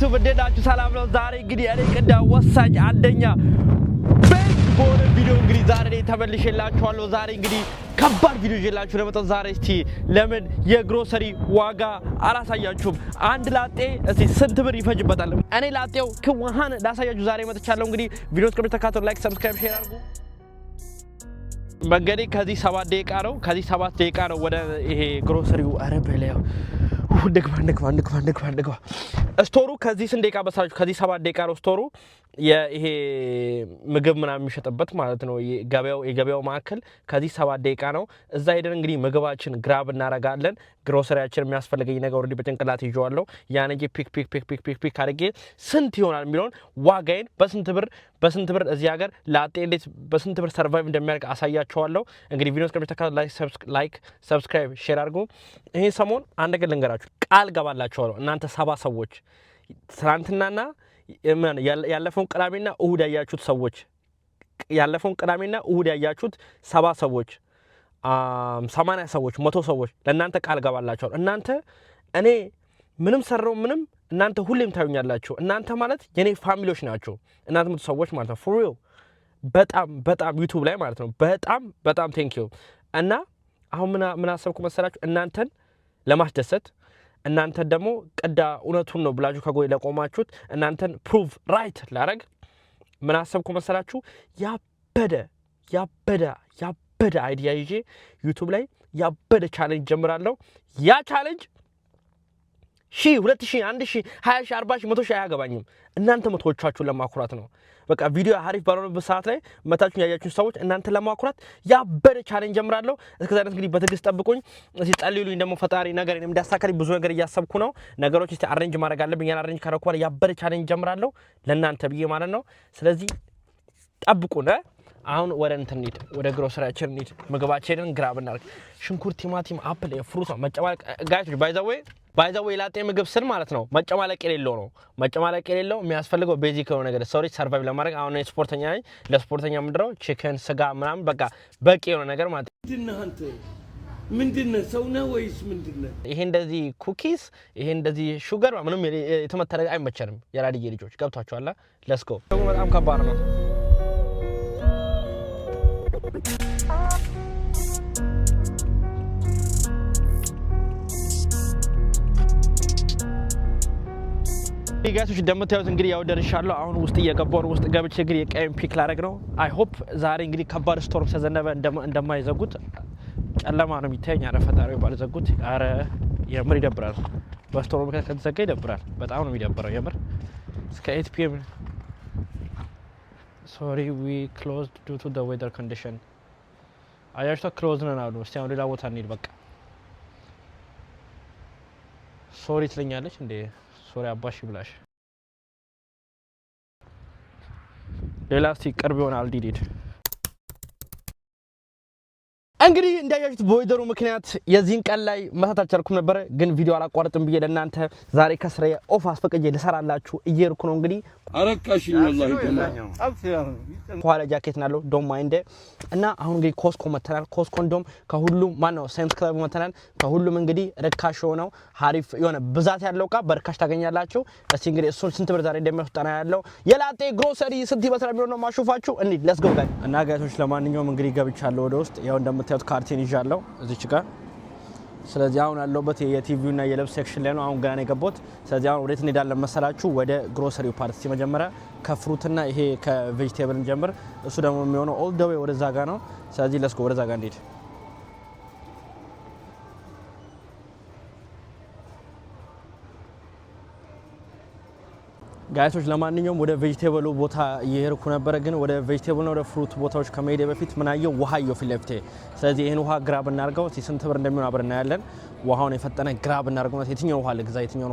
ዩቲዩብ እንደዳችሁ ሰላም ነው። ዛሬ እንግዲህ እኔ ቅዳ ወሳኝ አንደኛ ቤግ በሆነ ቪዲዮ እንግዲህ ዛሬ ተመልሼላችኋለሁ። ዛሬ እንግዲህ ከባድ ቪዲዮ ይዤላችሁ ለመጣሁ። ዛሬ እስቲ ለምን የግሮሰሪ ዋጋ አላሳያችሁም? አንድ ላጤ እስቲ ስንት ብር ይፈጅበታል? እኔ ላጤው ክዋሃን ላሳያችሁ ዛሬ መጥቻለሁ። እንግዲህ ቪዲዮ እስከምትከታተሉ ላይክ፣ ሰብስክራይብ፣ ሼር አድርጉ። መንገዴ ከዚህ 7 ደቂቃ ነው። ከዚህ 7 ደቂቃ ነው ወደ ይሄ ግሮሰሪው። አረ በለው ንግባ ስቶሩ ከዚህ ስንት ደቂቃ በሳችሁ? ከዚህ 7 ደቂቃ ነው ስቶሩ። ይሄ ምግብ ምናምን የሚሸጥበት ማለት ነው። የገበያው ማዕከል ከዚህ 7 ደቂቃ ነው። እዛ ሄደን እንግዲህ ምግባችን ግራብ እናረጋለን። ግሮሰሪያችን የሚያስፈልገኝ ነገር ወርዲ በጭንቅላት ይዤዋለሁ። ያን እንጂ ፒክ አድርጌ ስንት ይሆናል የሚለውን ዋጋዬን በስንት ብር እዚህ ሀገር ላጤ እንዴት በስንት ብር ሰርቫይቭ እንደሚያደርግ አሳያችኋለሁ። እንግዲህ ቪዲዮ እስከምትከታተሉ ላይክ፣ ሰብስክራይብ፣ ሼር አድርጉ። ይሄ ሰሞን አንድ ነገር ልንገራችሁ፣ ቃል ገባላችኋለሁ። እናንተ 7 ሰዎች ትናንትናና ያለፈውን ቅዳሜና እሁድ ያያችሁት ሰዎች ያለፈውን ቅዳሜና እሁድ ያያችሁት 70 ሰዎች 80 ሰዎች 100 ሰዎች ለእናንተ ቃል ገባላችኋለሁ። እናንተ እኔ ምንም ሰራው ምንም እናንተ ሁሌም ታዩኛላችሁ። እናንተ ማለት የኔ ፋሚሊዎች ናቸው። እናንተ ምት ሰዎች ማለት ነው። ፎር ሪል በጣም ዩቲዩብ ላይ ማለት ነው። በጣም ቴንክ ዩ። እና አሁን ምን አሰብኩ መሰላችሁ? እናንተን ለማስደሰት እናንተን ደግሞ ቅዳ እውነቱን ነው ብላችሁ ከጎይ ለቆማችሁት እናንተን ፕሩቭ ራይት ላረግ ምን አሰብኩ መሰላችሁ? ያበደ አይዲያ ይዤ ዩቲዩብ ላይ ያበደ ቻሌንጅ ጀምራለሁ። ያ ቻሌንጅ 1000 2000 1000 20,000 40,000 100,000 አያገባኝም። እናንተ መቶዎቻችሁን ለማኩራት ነው። በቃ ቪዲዮ አሪፍ ባልሆነበት ሰዓት ላይ መታችሁን ያያችሁን ሰዎች እናንተ ለማኩራት ያበደ ቻሌንጅ ጀምራለሁ። እስከዛ ድረስ እንግዲህ በትዕግስት ጠብቁኝ። እስቲ ጸልዩልኝ። ደግሞ ፈጣሪ ነገሬን እንዲያሳካልኝ ብዙ ነገር እያሰብኩ ነው። ነገሮች እስቲ አሬንጅ ማድረግ አለብኝ። ያን አሬንጅ ካረኩ በኋላ ያበደ ቻሌንጅ ጀምራለሁ ለእናንተ ብዬ ማለት ነው። ስለዚህ ጠብቁን። አሁን ወደ እንትን እንሂድ፣ ወደ ግሮሰሪያችን እንሂድ። ምግባችንን ግራብ እናድርግ። ሽንኩርት፣ ቲማቲም፣ አፕል፣ ፍሩት መጨማለቅ ጋይስ ባይ ዘ ዌይ ላጤ ምግብ ስል ማለት ነው መጨማለቅ የሌለው ነው። መጨማለቅ የሌለው የሚያስፈልገው ቤዚክ የሆነ ነገር ሰው ልጅ ሰርቫይቭ ለማድረግ አሁን ስፖርተኛ ነኝ። ለስፖርተኛ ምንድነው ቺክን፣ ስጋ ምናምን በቃ በቂ የሆነ ነገር ማለት ነው። ምንድነው ሰው ነው ወይስ ምንድነው? ይሄ እንደዚህ ኩኪስ፣ ይሄ እንደዚህ ሹገር ምንም የተመተረ አይመቸንም። የራዲዬ ልጆች ገብቷቸዋል። ሌትስ ጎ። በጣም ከባድ ነው። ጋይሶች እንደምታዩት እንግዲህ ያው ደርሻለሁ። አሁን ውስጥ እየገባሁ ነው። ውስጥ ገብቼ እንግዲህ የቀይም ፒክ ላደርግ ነው። አይ ሆፕ ዛሬ እንግዲህ ከባድ ስቶርም ተዘነበ እንደማይዘጉት። ጨለማ ነው የሚታየኝ። አረ ፈጣሪ ባልዘጉት። አረ የምር ይደብራል። በስቶር ምክንያት ከተዘጋ ይደብራል። በጣም ነው የሚደብረው የምር። እስከ 8 PM ሶሪ ዊ ክሎዝድ ዱ ቱ ዘ ዌዘር ኮንዲሽን። አያችሁት? ክሎዝ ነን አሉ። እስቲ አሁን ሌላ ቦታ እንሂድ በቃ። ሶሪ ትለኛለች እንዴ? ሶሪ አባሽ ብላሽ። ሌላ እስቲ ቅርብ ይሆናል ዲዲድ። እንግዲህ እንዳያችሁት በወይዘሮ ምክንያት የዚህን ቀን ላይ መሳት አልቻልኩም ነበር፣ ግን ቪዲዮ አላቋርጥም ብዬ ለእናንተ ዛሬ ከስራዬ ኦፍ አስፈቅጄ ልሰራላችሁ እየሄድኩ ነው። እንግዲህ አረካሽኝ ወላሂ ኋላ ጃኬት ናለው ዶም ማይንድ እና አሁን እንግዲህ ኮስኮ መተናል። ኮስኮ እንደውም ከሁሉም ማነው ሳይንስ ክለብ መተናል። ከሁሉም እንግዲህ ርካሽ ሆነው ሀሪፍ የሆነ ብዛት ያለው እቃ በርካሽ ታገኛላችሁ። እስቲ እንግዲህ እሱን ስንት ብር ዛሬ እንደሚያወጣና ያለው የላጤ ግሮሰሪ ስንት ይመስላል የሚሆነው ማሹፋችሁ እንዴ። ሌትስ ጎ ጋይ እና ጋይሶች፣ ለማንኛውም እንግዲህ ገብቻለሁ ወደ ውስጥ። ያው እንደምታዩት ካርቴን ይዣለሁ እዚች ጋር። ስለዚህ አሁን ያለውበት የቲቪው እና የልብስ ሴክሽን ላይ ነው። አሁን ገና ነው የገባሁት። ስለዚህ አሁን ወዴት እንሄዳለን መሰላችሁ? ወደ ግሮሰሪው ፓርት። እስቲ መጀመሪያ ከፍሩትና ይሄ ከቬጂቴብል እንጀምር። እሱ ደግሞ የሚሆነው ኦል ዘ ዌይ ወደዛ ጋር ነው። ስለዚህ ሌትስ ጎ ወደዛ ጋር እንሂድ። ጋይሶች ለማንኛውም ወደ ቬጂቴብሉ ቦታ እየሄድኩ ነበረ፣ ግን ወደ ቬጂቴብልና ወደ ፍሩት ቦታዎች ከመሄዴ በፊት ምን አየሁ? ውሃ አየሁ ፊት ለፊቴ። ስለዚህ ይሄን ውሃ ግራብ እናድርገው። ስንት ብር እንደሚሆን አብረን እናያለን። ውሃውን የፈጠነ ግራብ እናድርገው። የትኛውን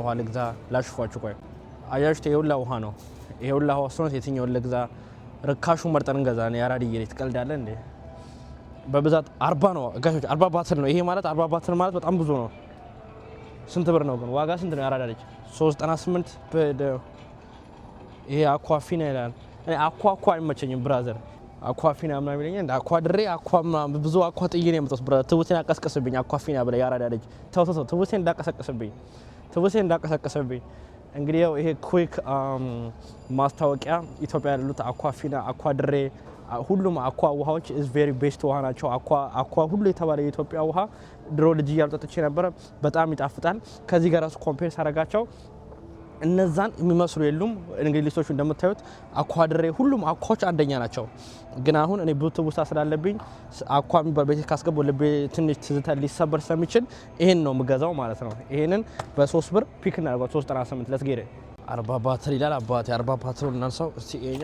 ውሃ ልግዛ ላሽፏችሁ። ቆይ አያችሁት? ይሄ ሁላ ውሃ ነው። ይሄ ሁላ ውሃ ስለሆነ የትኛውን ልግዛ? ርካሹን መርጠን እንገዛ። ነው ያራዲዬ ልጅ ትቀልዳለህ እንዴ? በብዛት 40 ነው ጋይሶች፣ 40 ባትል ነው ይሄ ማለት። 40 ባትል ማለት በጣም ብዙ ነው። ስንት ብር ነው ግን? ዋጋ ስንት ነው? ያራዳ ልጅ 398 ይሄ አኳፊና ይላል። እኔ አኳ አይመቸኝም ብራዘር። አኳፊና ምናምን ይለኛል እንደ አኳ ድሬ አኳ ብዙ አኳ ጥዬ ነው የመጣሁት ብራዘር። ትውቴን አቀስቀስብኝ አኳፊና ብለህ ያራዳ ልጅ። ተው ትውቴን እንዳቀሰቀስብኝ እንግዲህ ያው ይሄ ኩዊክ ማስታወቂያ ኢትዮጵያ ያሉት አኳፊና አኳድሬ ሁሉም አኳ ውሃዎች is very best ውሃ ናቸው። አኳ ሁሉ የተባለ የኢትዮጵያ ውሃ ድሮ ልጅ እያልጠጥቼ ነበር። በጣም ይጣፍጣል። ከዚህ ጋር ራሱ ኮምፔር ሳረጋቸው እነዛን የሚመስሉ የሉም። እንግዲህ ሊስቶቹ እንደምታዩት አኳድሬ ሁሉም አኳዎች አንደኛ ናቸው። ግን አሁን እኔ ብዙ ትውስታ ስላለብኝ አኳ የሚባል ቤት ካስገባው ልቤ ትንሽ ትዝታ ሊሰበር ስለሚችል ይሄን ነው የምገዛው ማለት ነው። ይሄንን በ3 ብር ፒክ እናደርገው 398 ለስጌደ 40 ባትሪ ይላል አባቴ 40 ባትሪ እናንሳው እስቲ ይሄኛ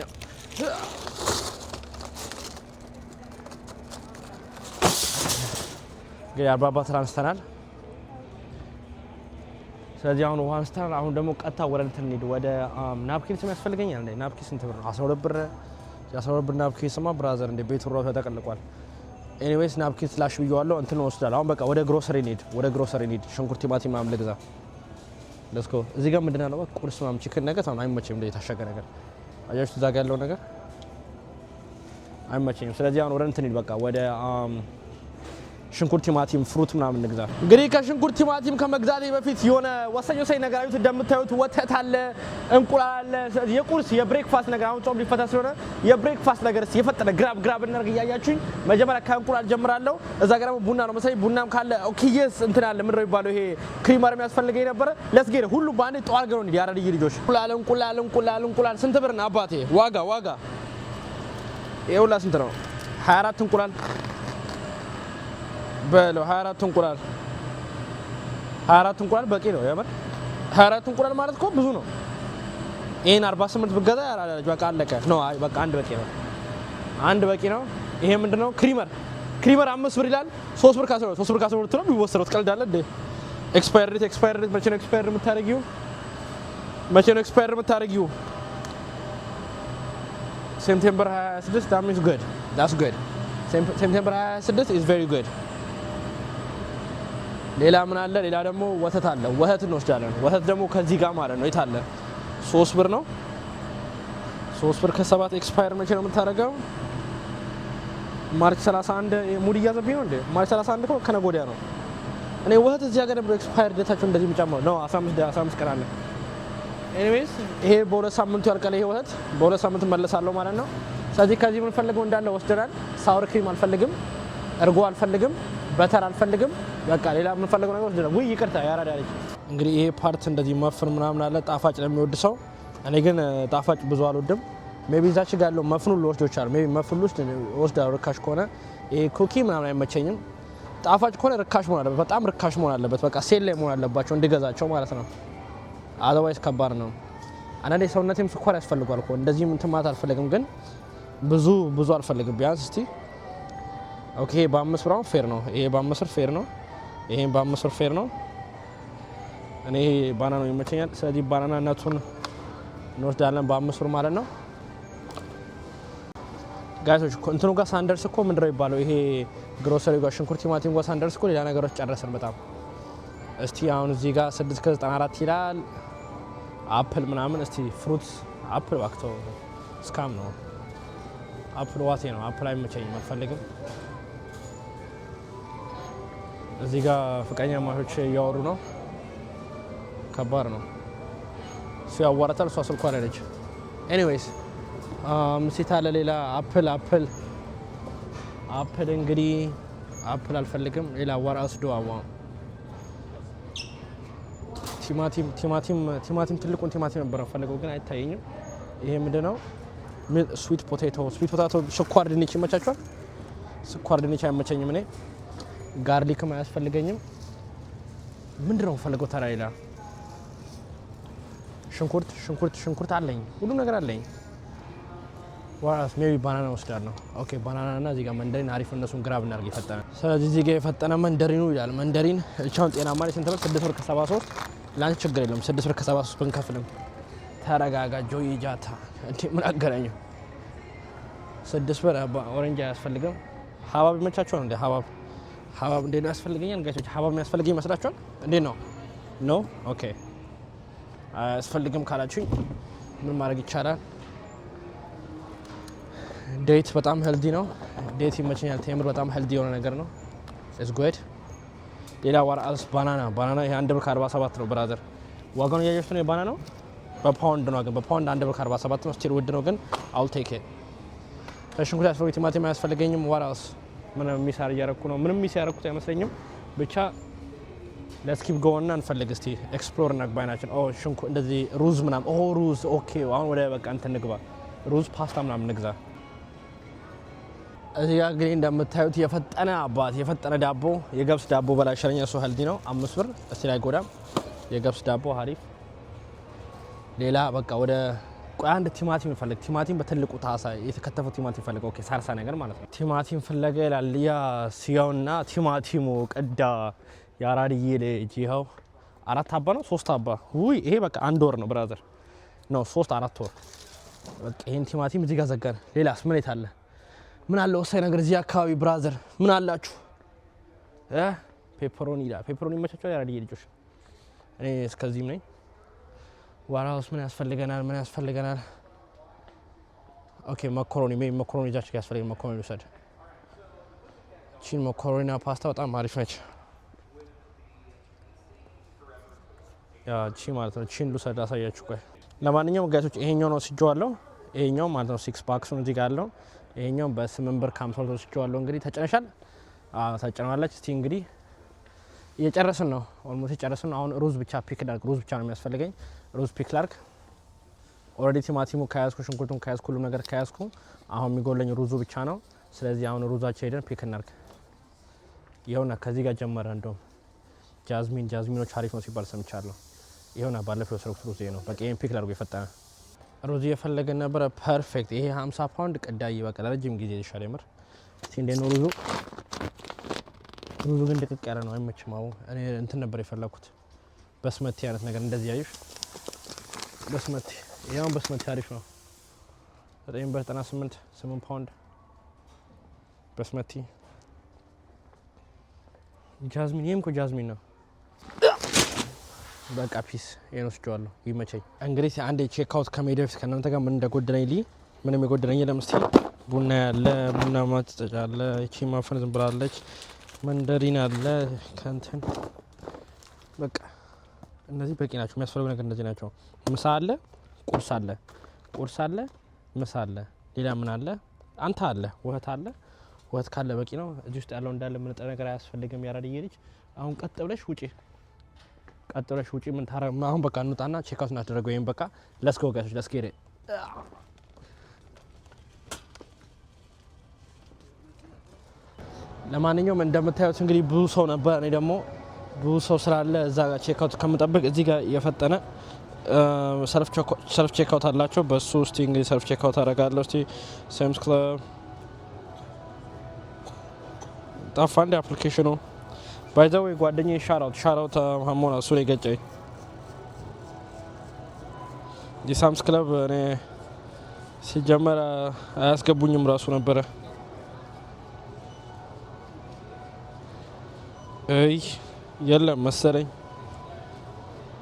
እንግዲህ 40 ባትሪ አንስተናል። ስለዚህ አሁን ውሃ አንስተናል። አሁን ደግሞ ቀጥታ ወደ እንትን እንሂድ ወደ ናፕኪን ስም ያስፈልገኛል እንዴ ናፕኪን ስንት ብር ነው 12 ብር 12 ብር ናፕኪን ስማ ብራዘር እንደ ቤቱ ሮቶ ተቀልቋል። ኤኒዌይስ ናፕኪን ስላሽ ብየዋለሁ እንትን ወስዳለሁ። አሁን በቃ ወደ ግሮሰሪ እንሂድ ሽንኩርት ቲማቲም ምናምን ልግዛ ሌትስ ጎ። እዚህ ጋር ምንድን ነው ቁርስ ምናምን ቺክን ነገር ታውን አይመቸኝም እንደ የታሸገ ነገር አያችሁ እዛ ጋር ያለው ነገር አይመቸኝም። ስለዚህ አሁን ወደ እንትን እንሂድ በቃ ወደ ሽንኩርት ቲማቲም ፍሩት ምናምን እንግዛ። እንግዲህ ከሽንኩርት ቲማቲም ከመግዛቴ በፊት የሆነ ወሳኝ ነገር አዩት እንደምታዩት ወተት አለ እንቁላል አለ። የቁርስ የብሬክፋስት ነገር አሁን ጾም ሊፈታ ስለሆነ የብሬክፋስት ነገር የፈጠነ ግራብ እናርግ እያያችሁኝ መጀመሪያ ከእንቁላል ጀምራለሁ። እዛ ጋር ደግሞ ቡና ነው መሰለኝ ቡናም ካለ ኦኬየስ እንትን አለ ምንድነው የሚባለው ይሄ ክሪመር የሚያስፈልገኝ ነበረ። ለስጌደ ሁሉ ባንዴ ጧል ገሩ እንዴ ያረድይ ልጆች እንቁላል ስንት ብር ነው አባቴ? ዋጋ ይኸውላ ስንት ነው? 24 እንቁላል በለው 24 እንቁላል በቂ ነው። ያበር 24 እንቁላል ማለት እኮ ብዙ ነው። ይሄን 48 ብገዛ ያላለች በቃ አለቀ ነው። አይ በቃ አንድ በቂ ነው። ይሄ ምንድነው? ክሪመር 5 ብር ይላል። 3 ብር ካሰሩት ነው የሚወሰደው። ትቀልዳለህ እንዴ? ኤክስፓየር ዴት መቼ ነው ኤክስፓየር የምታረጊው? ሴፕቴምበር 26 that means good. That's good. ሴፕቴምበር 26 is very good. ሌላ ምን አለ? ሌላ ደግሞ ወተት አለ። ወተት እንወስዳለን። ወተት ደግሞ ከዚህ ጋር ማለት ነው። የታለ? 3 ብር ነው። 3 ብር ከ7 ኤክስፓየር መቼ ነው የምታደርገው? ማርች 31 ሙድ እያዘብኝ ነው እንዴ? ማርች 31 እኮ ከነገ ወዲያ ነው። እኔ ወተት እዚህ ሀገር ነበር ኤክስፓየር ዴታቸው እንደዚህ የሚጨምረው ነው። 15 ቀን አለ። ኤኒዌይስ ይሄ በሁለት ሳምንቱ ያልቃል። ይሄ ወተት በሁለት ሳምንት መለሳለሁ ማለት ነው። ስለዚህ ከዚህ ምን ፈልገው እንዳለ ወስደናል። ሳወር ክሪም አልፈልግም፣ እርጎ አልፈልግም፣ በተር አልፈልግም። በቃ ሌላ ምን ፈልገው ነገር ወስደናል። ውይ ይቅርታ ያራዳለች። እንግዲህ ይሄ ፓርት እንደዚህ መፍን ምናምን አለ ጣፋጭ ለሚወድ ሰው። እኔ ግን ጣፋጭ ብዙ አልወድም። ሜቢ እዛች ጋር ያለው መፍኑን ልወስደው ይችላል። ሜቢ መፍኑ ውስጥ ወስዳለሁ። ርካሽ ከሆነ ይሄ ኩኪ ምናምን አይመቸኝም። ጣፋጭ ከሆነ ርካሽ መሆን አለበት፣ በጣም ርካሽ መሆን አለበት። በቃ ሴል ላይ መሆን አለባቸው እንድገዛቸው ማለት ነው። አዘርዋይስ ከባድ ነው። አንዳንዴ ሰውነቴም ስኳር ያስፈልጓል እኮ እንደዚህ እንትን ማለት አልፈልግም፣ ግን ብዙ አልፈልግም። ቢያንስ እስቲ ኦኬ በ5 ብር ፌር ነው። ይሄ በ5 ብር ፌር ነው። ይሄን በ5 ብር ፌር ነው። እኔ ባናና ነው ይመቸኛል። ስለዚህ ባናና ነቱን እንወስዳለን በ5 ብር ማለት ነው። ጋይሶች እንትኑ ጋር ሳንደርስ እኮ ምንድነው የሚባለው ይሄ ግሮሰሪ ጋር ሽንኩርት ቲማቲም ጋር ሳንደርስ እኮ ሌላ ነገሮች ጨረስን በጣም። እስቲ አሁን እዚህ ጋር 6.94 ይላል አፕል ምናምን። እስቲ ፍሩትስ አፕል ባክቶ ስካም ነው። አፕል ዋቴ ነው። አፕል አይመቸኝም አልፈልግም። እዚህ ጋር ፍቅረኛ ማቾች እያወሩ ነው። ከባድ ነው። እሱ ያዋራታል፣ እሷ ስልኳ ላይ ነች። ኤኒዌይስ ምሲታ ለሌላ አፕል እንግዲህ አፕል አልፈልግም። ሌላ ዋራስ ዶአዋ ቲማቲም ትልቁን ቲማቲም ነበር ፈልገው ግን አይታየኝም። ይሄ ምንድነው? ስዊት ፖቴቶ ስኳር ድንች ይመቻችኋል? ስኳር ድንች አይመቸኝም እኔ። ጋርሊክም አያስፈልገኝም። ምንድነው ፈልገው ታዲያ ሌላ ሽንኩርት አለኝ፣ ሁሉም ነገር አለኝ። ዋራስ ሜቢ ባናና ወስዳለሁ። ኦኬ ባናና እና እዚህ ጋር መንደሪን አሪፍ፣ እነሱን ግራብ እናድርግ የፈጠነ። ስለዚህ እዚህ ጋር የፈጠነ መንደሪኑ ይላል። መንደሪን እቻውን ጤናማ ላይ ስንት ብር? 6 ብር ከ73 ላንቺ ችግር የለም። 6 ብር ከ73 ብንከፍልም ተረጋጋ ጆይ ጃታ እንዴ ምን አገናኘው? 6 ብር ኦሬንጅ አያስፈልግም። ሀባብ ይመቻችኋል እንዴ? ሀባብ እንዴ ነው ያስፈልገኛል ጋይሶች? ሀባብ የሚያስፈልገኝ ይመስላችኋል እንዴ? ነው ኦኬ አያስፈልግም ካላችሁኝ ምን ማድረግ ይቻላል? ዴት በጣም ሄልዲ ነው። ዴት ይመቸኛል። ቴምር በጣም ሄልዲ የሆነ ነገር ነው። ኢትስ ጉድ። ሌላ ዋራስ ባናና ይሄ 1 ብር ከ47 ነው ብራዘር። ዋጋውን ያያችሁት ነው የባና ነው በፓውንድ ነው ግን በፓውንድ 1 ብር 47 ነው ስቲል ውድ ነው ግን I'll take it ሽንኩርት ያስፈልገኝ ቲማቲም ያስፈልገኝም ዋራስ ምንም ሚሳር እያረኩ ነው ምንም ሚሳር ያረኩት አይመስለኝም ብቻ let's keep going and እንፈልግ እስቲ ኤክስፕሎር እናግባናችን ሽንኩርት እንደዚህ ሩዝ ምናምን ሩዝ ኦኬ አሁን ወደ በቃ እንትን ንግባ ሩዝ ፓስታ ምናምን ንግዛ እዚህ ጋር እንግዲህ እንደምታዩት የፈጠነ ዳቦ የገብስ ዳቦ በላሸረኛ እሱ ሄልዲ ነው 5 ብር እስቲ ላይ ጎዳም የገብስ ዳቦ አሪፍ ሌላ በቃ ወደ ቆይ አንድ ቲማቲም እንፈልግ ቲማቲም በትልቁ ታሳ የተከተፈው ቲማቲም እንፈልግ ኦኬ ሳርሳ ነገር ማለት ነው ቲማቲም ፍለጋ ይላል ያ ሲያውና ቲማቲሙ ቀዳ ያራዲዬ ልጅ ይኸው 4 አባ ነው 3 አባ ውይ ይሄ በቃ 1 ወር ነው ብራዘር ነው 3 4 ወር በቃ ይሄን ቲማቲም እዚህ ጋር ዘጋን ሌላስ ምን ይታለ ምን አለ ወሳኝ ነገር እዚህ አካባቢ ብራዘር ምን አላችሁ ፔፐሮኒ መቻቸው ያራዲዬ ልጆች እኔ እስከዚህም ነኝ ዋራውስ ምን ያስፈልገናል ኦኬ መኮሮኒ ጃች ያስፈልገናል መኮሮኒ ወሰድ ቺን መኮሮኒና ፓስታ በጣም አሪፍ ነች ያ ቺ ማለት ነው ቺን ልውሰድ አሳያችሁ ቆይ ለማንኛውም ጋይሶች ይሄኛው ነው ሲጆዋለው ይሄኛው ማለት ነው 6 ፓክስ ነው እዚህ ጋር ያለው ይሄኛው በ8 ብር 50 ብር ሲጆዋለው እንግዲህ ተጨነሻል ተጨናለች እስቲ እንግዲህ እየጨረስን ነው ኦልሞስት እየጨረስን ነው አሁን ሩዝ ብቻ ፒክ ላርክ ሩዝ ብቻ ነው የሚያስፈልገኝ ሩዝ ፒክ ላርክ ኦሬዲ ቲማቲሙ ካያስኩ ሽንኩርቱን ካያስኩ ሁሉ ነገር ካያስኩ አሁን የሚጎለኝ ሩዙ ብቻ ነው ስለዚህ አሁን ሩዛችን ሄደን ፒክ እናርክ ይኸውና ከዚህ ጋር ጀመረ እንደውም ጃዝሚኖች አሪፍ ነው ሲባል ሰምቻለሁ ይኸውና ባለፈው የሰሩት ሩዝ ነው በቃ ይሄን ፒክ ላርኩ የፈጠነ ሩዝ እየፈለገን ነበረ ፐርፌክት ይሄ 50 ፓውንድ ቀዳይ በቃ ለረጅም ጊዜ ይሻል የምር እስቲ እንዴት ነው ሩዙ ግን ድቅቅ ያለ ነው አይመችም አሁን እኔ እንትን ነበር የፈለኩት በስመቲ አይነት ነገር እንደዚህ ያዩሽ በስመቲ ያው በስመቲ አሪፍ ነው 998 8 ፓውንድ በስመቲ ጃዝሚን ይሄም ጃዝሚን ነው በቃ ፒስ የነስጆዋለሁ ይመቸኝ እንግዲህ አንዴ ቼክ አውት ከሜዳ በፊት ከእናንተ ጋር ምን እንደጎደለኝ ምንም የጎደለኝ የለም እስቲ ቡና ያለ ቡና ማጥጫ አለ እቺ ማፈን ዝም ብላለች መንደሪን አለ ከንትን በቃ እነዚህ በቂ ናቸው የሚያስፈልጉ ነገር እንደዚህ ናቸው ምሳ አለ ቁርስ አለ ምሳ አለ ሌላ ምን አለ አንተ አለ ወህት ካለ በቂ ነው እዚህ ውስጥ ያለው እንዳለ ምን ጠረ ነገር አያስፈልግም ያራዲዬ ልጅ አሁን ቀጥ ብለሽ ውጪ ምን ታረ አሁን በቃ እንውጣና ቼክ አውት እናደርገው ወይም በቃ let's go guys let's get it ለማንኛውም እንደምታዩት እንግዲህ ብዙ ሰው ነበር እኔ ደግሞ ብዙ ሰው ስላለ እዛ ጋር ቼክ አውት ከምጠብቅ እዚህ ጋር የፈጠነ ሰልፍ ቼክ አውት አላቸው በሱ እስቲ እንግዲህ ሰልፍ ቼክ አውት አደርጋለሁ እስቲ ሳምስ ክለብ ጠፋ እንደ አፕሊኬሽኑ ባይ ዘ ዌይ ጓደኛዬ ሻራውት ሀሞና እሱ ላይ ገጨኝ የሳምስ ክለብ እኔ ሲጀመር አያስገቡኝም ራሱ ነበረ የለም መሰለኝ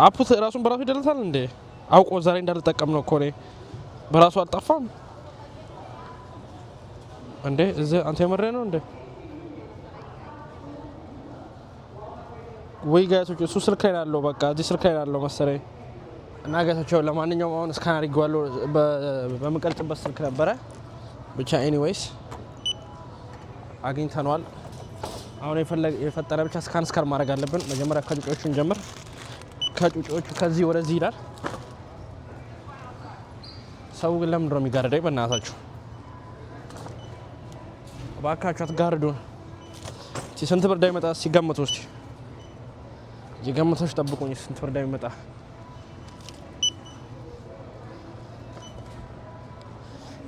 አፑት ራሱን በራሱ ይደልታል እንዴ አውቆ ዛሬ እንዳልጠቀም ነው እኮ እኔ በራሱ አልጠፋም እንዴ እዚህ አንተ የመረ ነው እንዴ ወይ ጋይሶች እሱ ስልክ ላይ ያለው በቃ እዚህ ስልክ ላይ ያለው መሰለኝ እና ጋይሶች ለማንኛውም አሁን ስካን አድርጌዋለሁ በመቀልጥበት ስልክ ነበረ ብቻ ኤኒዌይስ አግኝተናል አሁን የፈጠረ ብቻ ስካን ማድረግ አለብን መጀመሪያ ከጩጮቹ እንጀምር ከጩጮቹ ከዚህ ወደዚህ ይላል ሰው ግን ለምን ነው የሚጋርደኝ በእናታችሁ ባካችሁ አትጋርዱን ስንት ብር እንዳይመጣ ሲገምቱ እስቲ የገምቶች ጠብቁኝ ስንት ብር እንዳይመጣ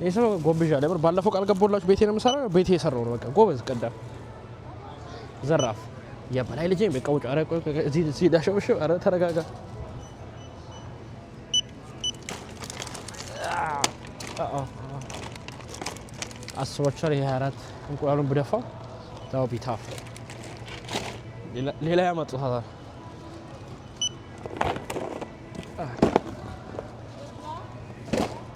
ይሄው ጎብዣ ለምን ባለፈው ቃል ገቦላችሁ ቤቴ ነው የምሰራው ቤቴ የሰራው ነው በቃ ጎበዝ ቀዳም ዘራፍ የበላይ ልጅ በቃ ውጭ አረ ቆይ እዚህ ዳሽውሽ አረ ተረጋጋ አስባችኋል ይሄ 24 እንቁላሉን ብደፋው ታው ቢታፍ ሌላ ያመጣታል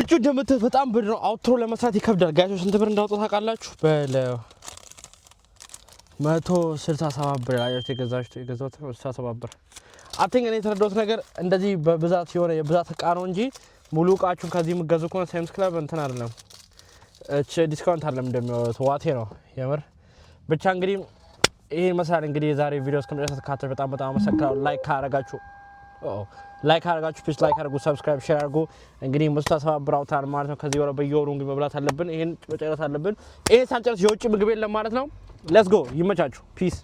እጁ ደምት በጣም ብር ነው አውትሮ ለመስራት ይከብዳል ጋይሶች ስንት ብር እንዳወጣ ታውቃላችሁ በለ 167 ብር አያችሁ የገዛችሁት 167 ብር አይ ቲንክ እኔ የተረዳሁት ነገር እንደዚህ በብዛት የሆነ የብዛት እቃ ነው እንጂ ሙሉ እቃችሁን ከዚህ የምትገዙ ከሆነ ሳይምስ ክለብ እንትን አይደለም ዲስካውንት አይደለም እንደሚያወጡት ዋቴ ነው የምር ብቻ እንግዲህ ይሄን መሰላል እንግዲህ የዛሬ ቪዲዮ እስከመጨረሻ ተካታተሉ በጣም አመሰግናለሁ ላይክ ካረጋችሁ ፕሊዝ ላይክ አድርጉ ሰብስክራይብ ሼር አድርጉ እንግዲህ ሙስታሰባብራውታል ማለት ነው ከዚህ ወረ በየወሩ እንግዲህ መብላት አለብን ይሄን መጨረስ አለብን ይሄን ሳንጨርስ የውጭ ምግብ የለም ማለት ነው ሌትስ ጎ ይመቻችሁ ፒስ